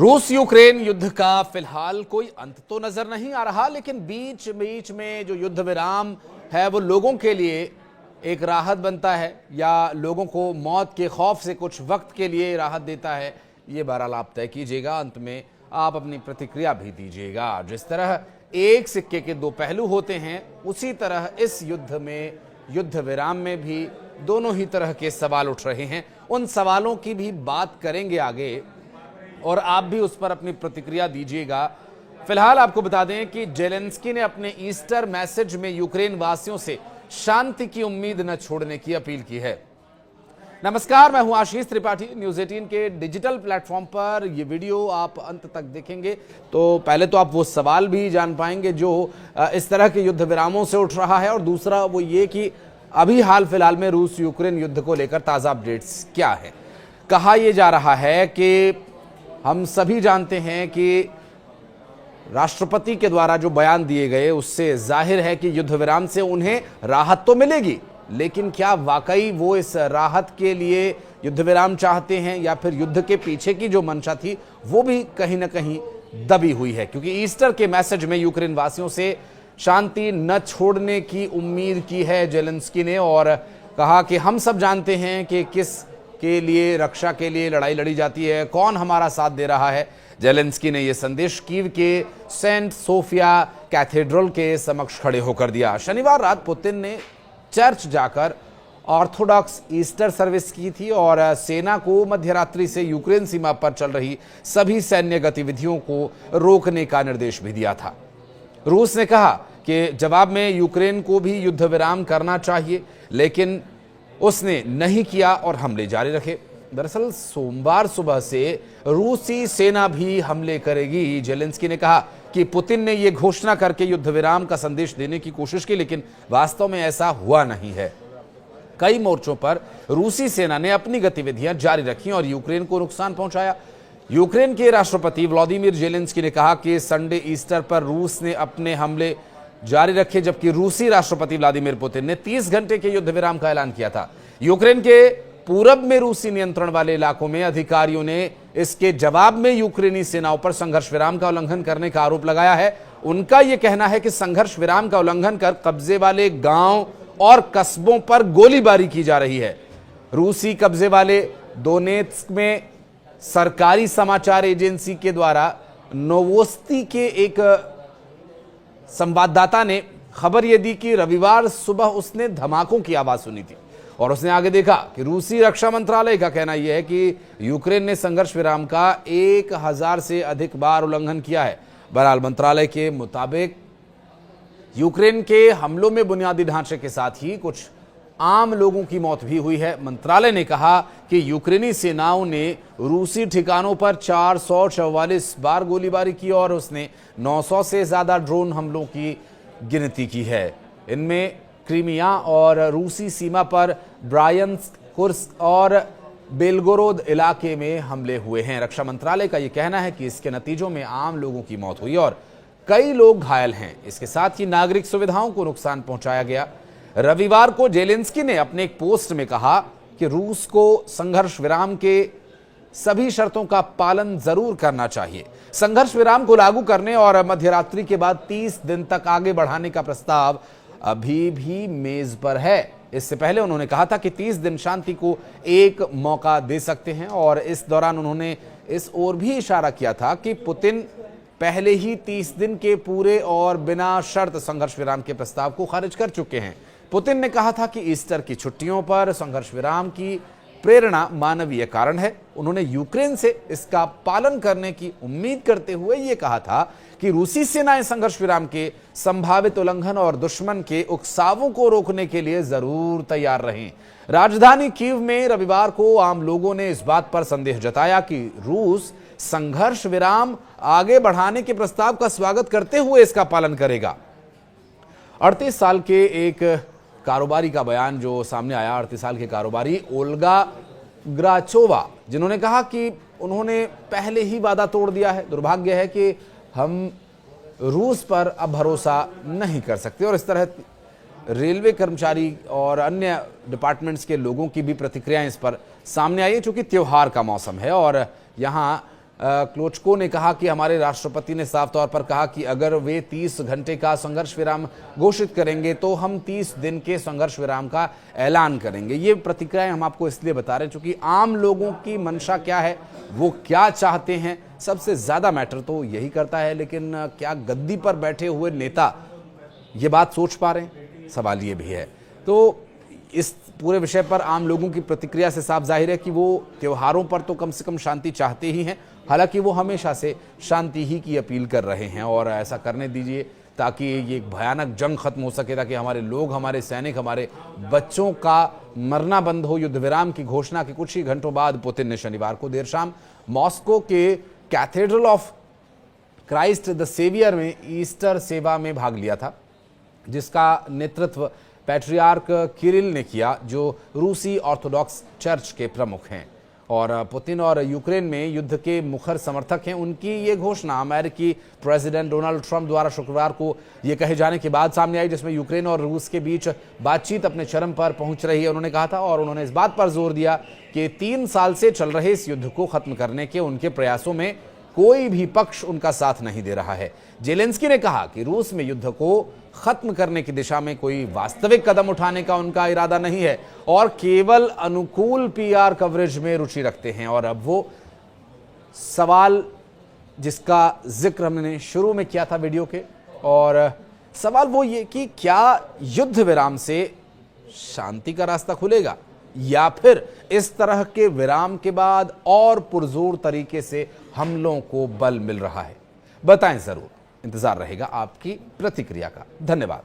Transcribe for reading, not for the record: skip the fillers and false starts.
रूस यूक्रेन युद्ध का फिलहाल कोई अंत तो नजर नहीं आ रहा, लेकिन बीच बीच में जो युद्ध विराम है वो लोगों के लिए एक राहत बनता है या लोगों को मौत के खौफ से कुछ वक्त के लिए राहत देता है। ये बहरहाल आप तय कीजिएगा, अंत में आप अपनी प्रतिक्रिया भी दीजिएगा। जिस तरह एक सिक्के के दो पहलू होते हैं, उसी तरह इस युद्ध में, युद्ध विराम में भी दोनों ही तरह के सवाल उठ रहे हैं। उन सवालों की भी बात करेंगे आगे और आप भी उस पर अपनी प्रतिक्रिया दीजिएगा। फिलहाल आपको बता दें कि जेलेंस्की ने अपने ईस्टर मैसेज में यूक्रेन वासियों से शांति की उम्मीद न छोड़ने की अपील की है। नमस्कार, मैं हूं आशीष त्रिपाठी। न्यूज़ 18 के डिजिटल प्लेटफॉर्म पर ये वीडियो आप अंत तक देखेंगे तो पहले तो आप वो सवाल भी जान पाएंगे जो इस तरह के युद्ध विरामों से उठ रहा है, और दूसरा वो ये कि अभी हाल फिलहाल में रूस यूक्रेन युद्ध को लेकर ताज़ा अपडेट्स क्या है। कहा यह जा रहा है कि हम सभी जानते हैं कि राष्ट्रपति के द्वारा जो बयान दिए गए उससे जाहिर है कि युद्ध विराम से उन्हें राहत तो मिलेगी, लेकिन क्या वाकई वो इस राहत के लिए युद्ध विराम चाहते हैं या फिर युद्ध के पीछे की जो मंशा थी वो भी कहीं ना कहीं दबी हुई है। क्योंकि ईस्टर के मैसेज में यूक्रेन वासियों से शांति न छोड़ने की उम्मीद की है जेलेंस्की ने, और कहा कि हम सब जानते हैं कि किस के लिए, रक्षा के लिए लड़ाई लड़ी जाती है, कौन हमारा साथ दे रहा है। जेलेंस्की ने यह संदेश कीव के सेंट सोफिया कैथेड्रल के समक्ष खड़े होकर दिया। शनिवार रात पुतिन ने चर्च जाकर ऑर्थोडॉक्स ईस्टर सर्विस की थी और सेना को मध्यरात्रि से यूक्रेन सीमा पर चल रही सभी सैन्य गतिविधियों को रोकने का निर्देश भी दिया था। रूस ने कहा कि जवाब में यूक्रेन को भी युद्ध विराम करना चाहिए, लेकिन उसने नहीं किया और हमले जारी रखे। दरअसल सोमवार सुबह से रूसी सेना भी हमले करेगी। जेलेंस्की ने कहा कि पुतिन ने यह घोषणा करके युद्ध विराम का संदेश देने की कोशिश की, लेकिन वास्तव में ऐसा हुआ नहीं है। कई मोर्चों पर रूसी सेना ने अपनी गतिविधियां जारी रखी और यूक्रेन को नुकसान पहुंचाया। यूक्रेन के राष्ट्रपति व्लादिमीर जेलेंस्की ने कहा कि संडे ईस्टर पर रूस ने अपने हमले जारी रखे, जबकि रूसी राष्ट्रपति व्लादिमीर पुतिन ने 30 घंटे के युद्ध विराम का ऐलान किया था। यूक्रेन के पूरब में रूसी नियंत्रण वाले इलाकों में अधिकारियों ने इसके जवाब में यूक्रेनी सेनाओं पर संघर्ष विराम का उल्लंघन करने का आरोप लगाया है। उनका यह कहना है कि संघर्ष विराम का उल्लंघन कर कब्जे वाले गांव और कस्बों पर गोलीबारी की जा रही है। रूसी कब्जे वाले दोनेत्स्क में सरकारी समाचार एजेंसी के द्वारा नोवोस्ती के एक संवाददाता ने खबर यह दी कि रविवार सुबह उसने धमाकों की आवाज सुनी थी और उसने आगे देखा कि रूसी रक्षा मंत्रालय का कहना यह है कि यूक्रेन ने संघर्ष विराम का 1000 से अधिक बार उल्लंघन किया है। बहरहाल मंत्रालय के मुताबिक यूक्रेन के हमलों में बुनियादी ढांचे के साथ ही कुछ आम लोगों की मौत भी हुई है। मंत्रालय ने कहा कि यूक्रेनी सेनाओं ने रूसी ठिकानों पर 444 बार गोलीबारी की और उसने 900 से ज्यादा ड्रोन हमलों की गिनती की है। इनमें क्रीमिया और रूसी सीमा पर ब्रायंस्क, कुर्स्क और बेलगोरोद इलाके में हमले हुए हैं। रक्षा मंत्रालय का यह कहना है कि इसके नतीजों में आम लोगों की मौत हुई और कई लोग घायल हैं। इसके साथ ही नागरिक सुविधाओं को नुकसान पहुंचाया गया। रविवार को जेलेंस्की ने अपने एक पोस्ट में कहा कि रूस को संघर्ष विराम के सभी शर्तों का पालन जरूर करना चाहिए। संघर्ष विराम को लागू करने और मध्यरात्रि के बाद 30 दिन तक आगे बढ़ाने का प्रस्ताव अभी भी मेज पर है। इससे पहले उन्होंने कहा था कि 30 दिन शांति को एक मौका दे सकते हैं और इस दौरान उन्होंने इस ओर भी इशारा किया था कि पुतिन पहले ही 30 दिन के पूरे और बिना शर्त संघर्ष विराम के प्रस्ताव को खारिज कर चुके हैं। पुतिन ने कहा था कि ईस्टर की छुट्टियों पर संघर्ष विराम की प्रेरणा मानवीय कारण है। उन्होंने यूक्रेन से इसका पालन करने की उम्मीद करते हुए यह कहा था कि रूसी सेनाएं संघर्ष विराम के संभावित उल्लंघन और दुश्मन के उकसावों को रोकने के लिए जरूर तैयार रहें। राजधानी कीव में रविवार को आम लोगों ने इस बात पर संदेह जताया कि रूस संघर्ष विराम आगे बढ़ाने के प्रस्ताव का स्वागत करते हुए इसका पालन करेगा। 38 साल के एक कारोबारी का बयान जो सामने आया। 38 साल के कारोबारी ओल्गा ग्राचोवा, जिन्होंने कहा कि उन्होंने पहले ही वादा तोड़ दिया है। दुर्भाग्य है कि हम रूस पर अब भरोसा नहीं कर सकते। और इस तरह रेलवे कर्मचारी और अन्य डिपार्टमेंट्स के लोगों की भी प्रतिक्रियाएं इस पर सामने आई है, चूंकि त्योहार का मौसम है और यहाँ क्लोचको ने कहा कि हमारे राष्ट्रपति ने साफ तौर पर कहा कि अगर वे 30 घंटे का संघर्ष विराम घोषित करेंगे तो हम 30 दिन के संघर्ष विराम का ऐलान करेंगे। ये प्रतिक्रियाएं हम आपको इसलिए बता रहे हैं क्योंकि आम लोगों की मंशा क्या है, वो क्या चाहते हैं, सबसे ज्यादा मैटर तो यही करता है। लेकिन क्या गद्दी पर बैठे हुए नेता ये बात सोच पा रहे हैं, सवाल ये भी है। तो इस पूरे विषय पर आम लोगों की प्रतिक्रिया से साफ जाहिर है कि वो त्योहारों पर तो कम से कम शांति चाहते ही हैं। हालांकि वो हमेशा से शांति ही की अपील कर रहे हैं और ऐसा करने दीजिए ताकि ये एक भयानक जंग खत्म हो सके, ताकि हमारे लोग, हमारे सैनिक, हमारे बच्चों का मरना बंद हो। युद्ध विराम की घोषणा के कुछ ही घंटों बाद पुतिन ने शनिवार को देर शाम मॉस्को के Cathedral of Christ the Saviour में ईस्टर सेवा में भाग लिया था, जिसका नेतृत्व पैट्रियार्क किरिल ने किया, जो रूसी ऑर्थोडॉक्स चर्च के प्रमुख हैं और पुतिन और यूक्रेन में युद्ध के मुखर समर्थक हैं। उनकी ये घोषणा अमेरिकी प्रेसिडेंट डोनाल्ड ट्रंप द्वारा शुक्रवार को ये कहे जाने के बाद सामने आई, जिसमें यूक्रेन और रूस के बीच बातचीत अपने चरम पर पहुंच रही है, उन्होंने कहा था। और उन्होंने इस बात पर जोर दिया कि 3 साल से चल रहे इस युद्ध को खत्म करने के उनके प्रयासों में कोई भी पक्ष उनका साथ नहीं दे रहा है। जेलेंस्की ने कहा कि रूस में युद्ध को खत्म करने की दिशा में कोई वास्तविक कदम उठाने का उनका इरादा नहीं है और केवल अनुकूल पीआर कवरेज में रुचि रखते हैं। और अब वो सवाल जिसका जिक्र हमने शुरू में किया था वीडियो के, और सवाल वो ये कि क्या युद्ध विराम से शांति का रास्ता खुलेगा या फिर इस तरह के विराम के बाद और पुरजोर तरीके से हमलों को बल मिल रहा है। बताएं जरूर, इंतजार रहेगा आपकी प्रतिक्रिया का। धन्यवाद।